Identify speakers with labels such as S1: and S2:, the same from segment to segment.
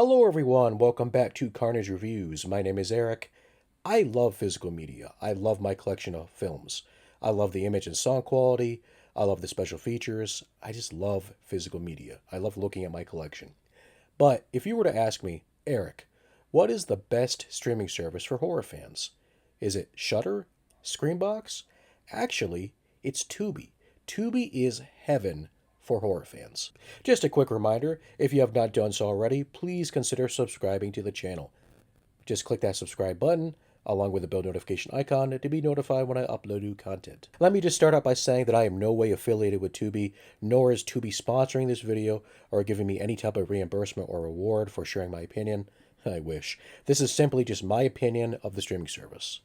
S1: Hello, everyone. Welcome back to Carnage Reviews. My name is Eric. I love physical media. I love my collection of films. I love the image and sound quality. I love the special features. I just love physical media. I love looking at my collection. But if you were to ask me, Eric, what is the best streaming service for horror fans? Is it Shudder? Screambox? Actually, it's Tubi. Tubi is heaven for horror fans. Just a quick reminder, if you have not done so already, please consider subscribing to the channel. Just click that subscribe button along with the bell notification icon to be notified when I upload new content. Let me just start out by saying that I am no way affiliated with Tubi, nor is Tubi sponsoring this video or giving me any type of reimbursement or reward for sharing my opinion. I wish. This is simply just my opinion of the streaming service.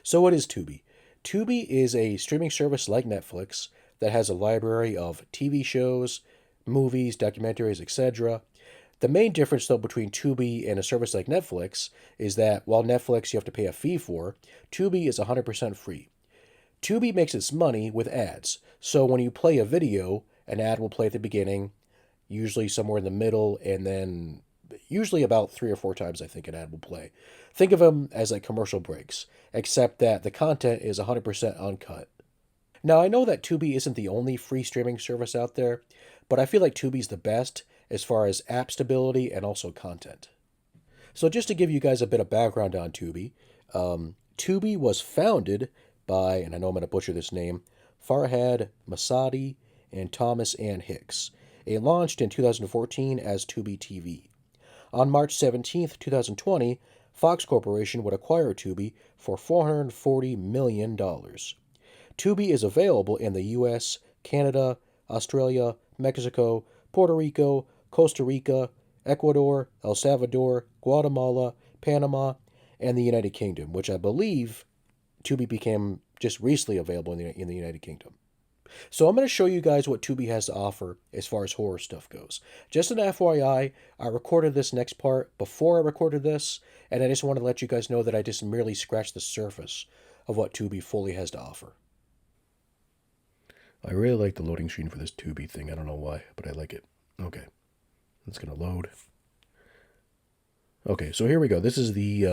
S1: So what is Tubi? Tubi is a streaming service like Netflix that has a library of TV shows, movies, documentaries, etc. The main difference, though, between Tubi and a service like Netflix is that while Netflix you have to pay a fee for, Tubi is 100% free. Tubi makes its money with ads. So when you play a video, an ad will play at the beginning, usually somewhere in the middle, and then usually about 3 or 4 times, I think, an ad will play. Think of them as like commercial breaks, except that the content is 100% uncut. Now, I know that Tubi isn't the only free streaming service out there, but I feel like Tubi's the best as far as app stability and also content. So, just to give you guys a bit of background on Tubi, Tubi was founded by, and I know I'm going to butcher this name, Farhad Masadi and Thomas Ann Hicks. It launched in 2014 as Tubi TV. On March 17th, 2020, Fox Corporation would acquire Tubi for $440 million. Tubi is available in the US, Canada, Australia, Mexico, Puerto Rico, Costa Rica, Ecuador, El Salvador, Guatemala, Panama, and the United Kingdom, which I believe Tubi became just recently available in the United Kingdom. So I'm going to show you guys what Tubi has to offer as far as horror stuff goes. Just an FYI, I recorded this next part before I recorded this, and I just want to let you guys know that I just merely scratched the surface of what Tubi fully has to offer. I really like the loading screen for this Tubi thing. I don't know why, but I like it. Okay, it's gonna load. Okay, so here we go. This is the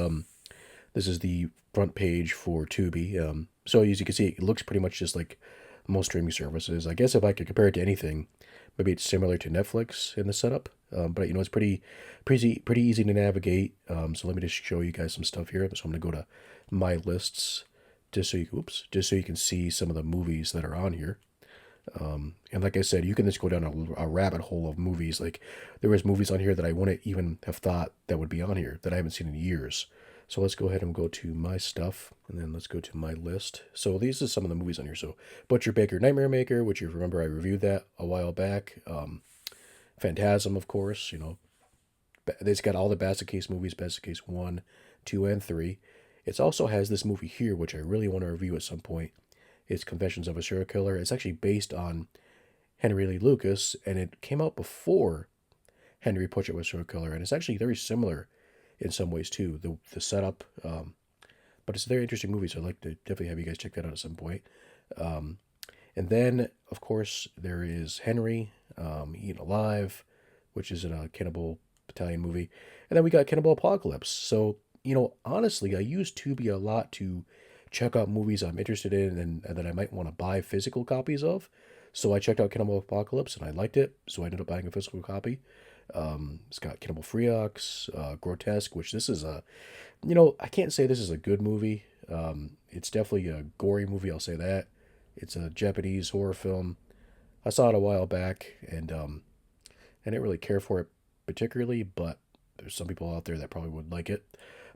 S1: front page for Tubi. So as you can see, it looks pretty much just like most streaming services. I guess if I could compare it to anything, maybe it's similar to Netflix in the setup. But it's pretty easy to navigate. So let me just show you guys some stuff here. So I'm gonna go to my lists just so you can see some of the movies that are on here. And like I said, you can just go down a rabbit hole of movies. Like there was movies on here that I wouldn't even have thought that would be on here that I haven't seen in years. So let's go ahead and go to my stuff, and then let's go to my list. So these are some of the movies on here. So Butcher Baker, Nightmare Maker, which you remember I reviewed that a while back. Phantasm, of course. It's got all the Basket Case movies, Basket Case 1, 2, and 3. It also has this movie here, which I really want to review at some point. It's Confessions of a Serial Killer. It's actually based on Henry Lee Lucas, and it came out before Henry Portrait of a Serial Killer, and it's actually very similar in some ways too. The setup, but it's a very interesting movie, so I'd like to definitely have you guys check that out at some point. And then, of course, there is Henry, Eaten Alive, which is a cannibal battalion movie, and then we got Cannibal Apocalypse. So honestly, I use Tubi a lot to check out movies I'm interested in and that I might want to buy physical copies of. So I checked out Cannibal Apocalypse and I liked it, so I ended up buying a physical copy. It's got Cannibal Freox, Grotesque, which this is I can't say this is a good movie. It's definitely a gory movie, I'll say that. It's a Japanese horror film. I saw it a while back, and I didn't really care for it particularly, but there's some people out there that probably would like it.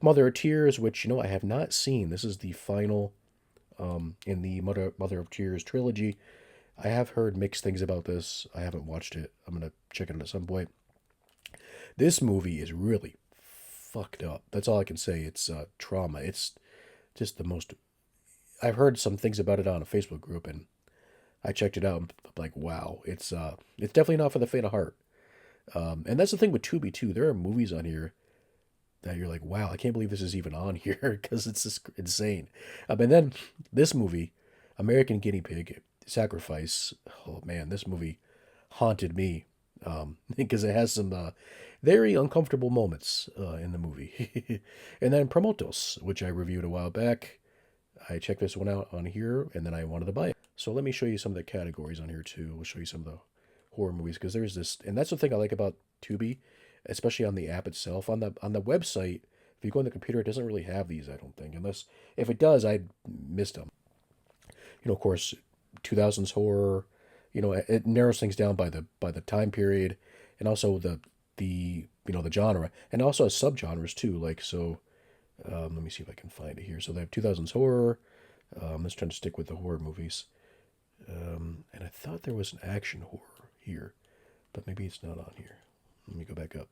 S1: Mother of Tears, which I have not seen. This is the final in the Mother of Tears trilogy. I have heard mixed things about this. I haven't watched it. I'm gonna check it out at some point. This movie is really fucked up. That's all I can say. It's trauma. It's just the most. I've heard some things about it on a Facebook group, and I checked it out. And I'm like, wow, it's definitely not for the faint of heart. And that's the thing with Tubi too. There are movies on here that you're like, wow, I can't believe this is even on here because it's just insane. And then this movie, American Guinea Pig Sacrifice. Oh man, this movie haunted me. because it has some very uncomfortable moments in the movie. And then Promotos, which I reviewed a while back. I checked this one out on here, and then I wanted to buy it. So let me show you some of the categories on here too. We'll show you some of the horror movies because there's this, and that's the thing I like about Tubi, especially on the app itself. On the website, if you go on the computer, it doesn't really have these. I don't think, unless if it does, I missed them. Of course, 2000s horror. It narrows things down by the time period, and also the genre, and also has subgenres too. Like so, let me see if I can find it here. So they have 2000s horror. Let's try to stick with the horror movies. And I thought there was an action horror here, but maybe it's not on here. Let me go back up.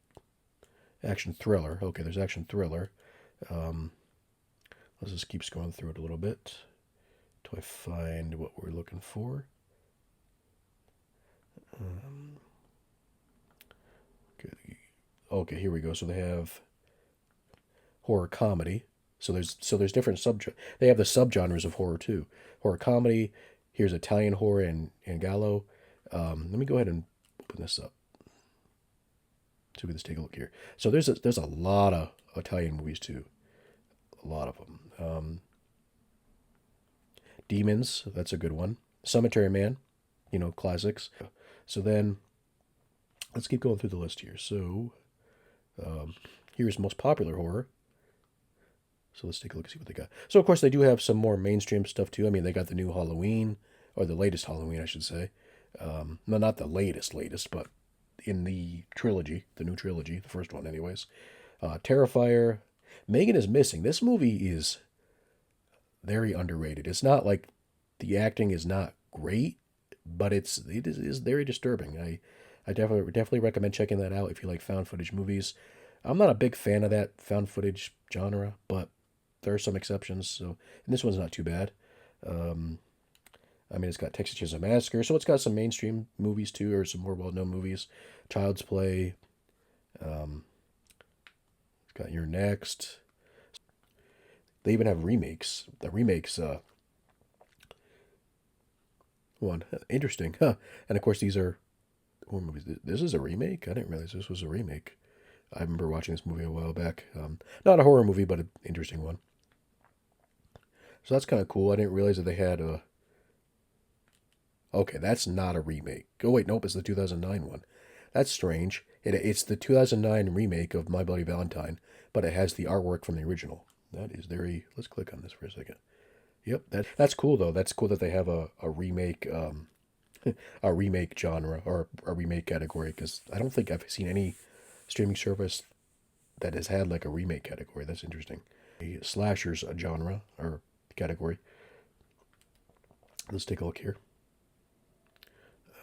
S1: Action thriller. Okay, there's action thriller. Um, let's just keep scrolling through it a little bit till I find what we're looking for. Okay, okay, here we go. So they have horror comedy. So there's different sub. They have the subgenres of horror too. Horror comedy. Here's Italian horror and Gallo. Let me go ahead and open this up. So we just take a look here. So there's a lot of Italian movies too. A lot of them. Demons. That's a good one. Cemetery Man. Classics. So then let's keep going through the list here. So here's most popular horror. So let's take a look and see what they got. So of course they do have some more mainstream stuff too. I mean, they got the new Halloween, or the latest Halloween, I should say. No, not the latest, but in the trilogy, the new trilogy, the first one, anyways. Terrifier. Megan is Missing. This movie is very underrated. It's not like the acting is not great, but it is very disturbing. I definitely recommend checking that out if you like found footage movies. I'm not a big fan of that found footage genre, but there are some exceptions. So, and this one's not too bad. I mean, it's got Texas Chainsaw Massacre, so it's got some mainstream movies too, or some more well-known movies. Child's Play. It's got Your Next. They even have remakes. The remakes, one interesting, huh? And of course, these are horror movies. This is a remake. I didn't realize this was a remake. I remember watching this movie a while back. Not a horror movie, but an interesting one. So that's kind of cool. I didn't realize that they had a. Okay, that's not a remake. Oh wait, nope, it's the 2009 one. That's strange. It's the 2009 remake of My Bloody Valentine, but it has the artwork from the original. That is very. Let's click on this for a second. Yep, that's cool though. That's cool that they have a remake a remake genre or a remake category, because I don't think I've seen any streaming service that has had like a remake category. That's interesting. A slashers genre or category. Let's take a look here.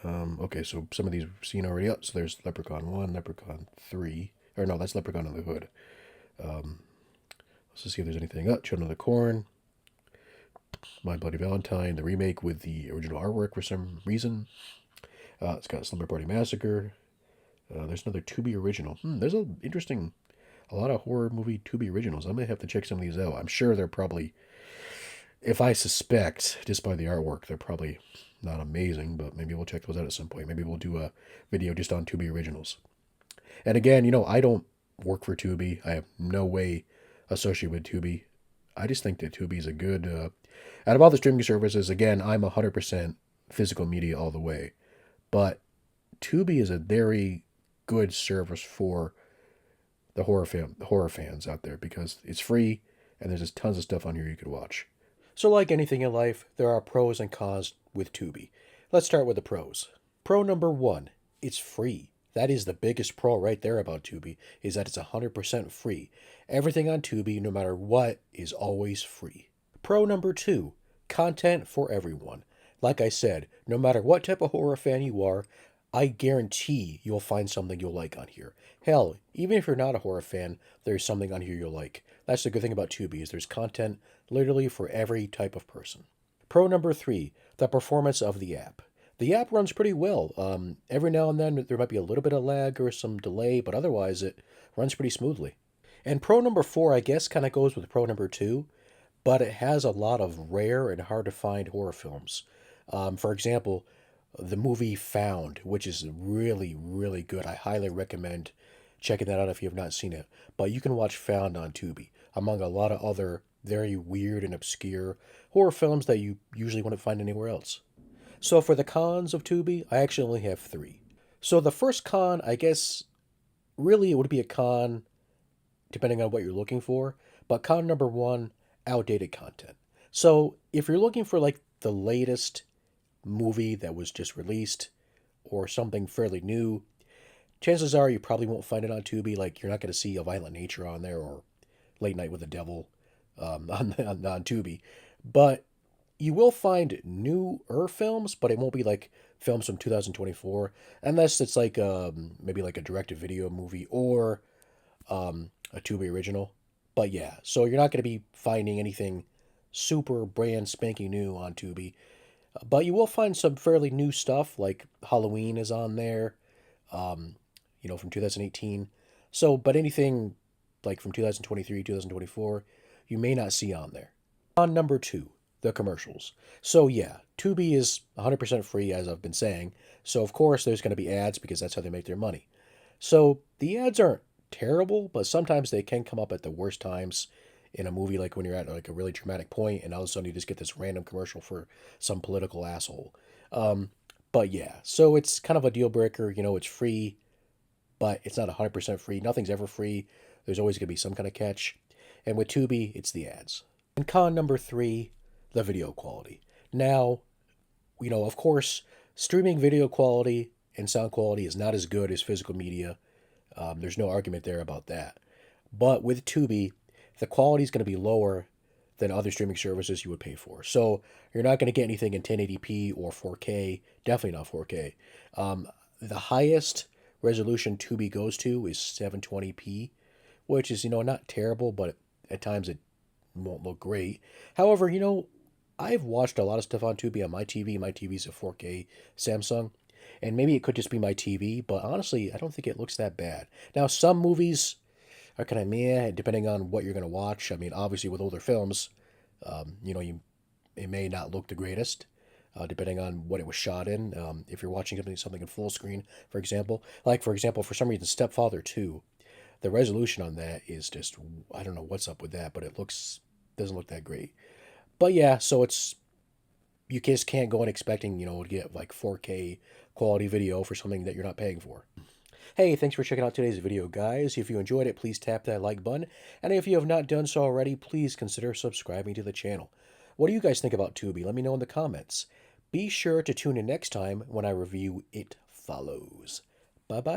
S1: Okay, so some of these we've seen already. Oh, so there's Leprechaun 1, Leprechaun 3. Or no, that's Leprechaun in the Hood. Let's just see if there's anything. Oh, Children of the Corn. My Bloody Valentine, the remake with the original artwork for some reason. It's got Slumber Party Massacre. There's another Tubi original. There's a lot of horror movie Tubi originals. I might have to check some of these out. I'm sure they're probably, if I suspect, just by the artwork, they're probably not amazing, but maybe we'll check those out at some point. Maybe we'll do a video just on Tubi originals. And again, I don't work for Tubi. I have no way associated with Tubi. I just think that Tubi is a good, out of all the streaming services, again, I'm 100% physical media all the way. But Tubi is a very good service for the horror fans out there, because it's free and there's just tons of stuff on here you could watch. So like anything in life, there are pros and cons with Tubi. Let's start with the pros. Pro number one, it's free. That is the biggest pro right there about Tubi, is that it's 100% free. Everything on Tubi, no matter what, is always free. Pro number two, content for everyone. Like I said, no matter what type of horror fan you are, I guarantee you'll find something you'll like on here. Hell, even if you're not a horror fan, there's something on here you'll like. That's the good thing about Tubi, is there's content literally for every type of person. Pro number three, the performance of the app. The app runs pretty well. Every now and then there might be a little bit of lag or some delay, but otherwise it runs pretty smoothly. And pro number four, I guess, kind of goes with pro number two, but it has a lot of rare and hard to find horror films. For example, the movie Found, which is really, really good. I highly recommend checking that out if you have not seen it. But you can watch Found on Tubi, among a lot of other very weird and obscure horror films that you usually wouldn't find anywhere else. So for the cons of Tubi, I actually only have three. So the first con, I guess, really it would be a con depending on what you're looking for. But con number one, outdated content. So if you're looking for like the latest movie that was just released or something fairly new, chances are you probably won't find it on Tubi. Like you're not going to see A Violent Nature on there or Late Night with the Devil on Tubi. But you will find newer films, but it won't be like films from 2024 unless it's like maybe like a direct-to-video movie or a Tubi original. But yeah, so you're not going to be finding anything super brand spanking new on Tubi. But you will find some fairly new stuff, like Halloween is on there, um, from 2018. So, but anything like from 2023, 2024, you may not see on there. On number two, the commercials. So yeah, Tubi is 100% free, as I've been saying. So of course there's going to be ads because that's how they make their money. So the ads aren't terrible, but sometimes they can come up at the worst times in a movie, like when you're at like a really dramatic point, and all of a sudden you just get this random commercial for some political asshole. Um, but yeah, so it's kind of a deal breaker. It's free, but it's not 100% free. Nothing's ever free. There's always going to be some kind of catch. And with Tubi, it's the ads. And con number three, the video quality. Now, of course, streaming video quality and sound quality is not as good as physical media. There's no argument there about that. But with Tubi, the quality is going to be lower than other streaming services you would pay for. So you're not going to get anything in 1080p or 4K, definitely not 4K. The highest resolution Tubi goes to is 720p, which is, not terrible, but at times it won't look great. However, I've watched a lot of stuff on Tubi on my TV. My TV's a 4K Samsung, and maybe it could just be my TV, but honestly, I don't think it looks that bad. Now, some movies are kind of meh, depending on what you're going to watch. I mean, obviously, with older films, it may not look the greatest, depending on what it was shot in. If you're watching something in full screen, for example, for some reason, Stepfather 2, the resolution on that is just, I don't know what's up with that, but doesn't look that great. But yeah, so you just can't go in expecting, to get like 4K quality video for something that you're not paying for. Hey, thanks for checking out today's video, guys. If you enjoyed it, please tap that like button. And if you have not done so already, please consider subscribing to the channel. What do you guys think about Tubi? Let me know in the comments. Be sure to tune in next time when I review It Follows. Bye-bye.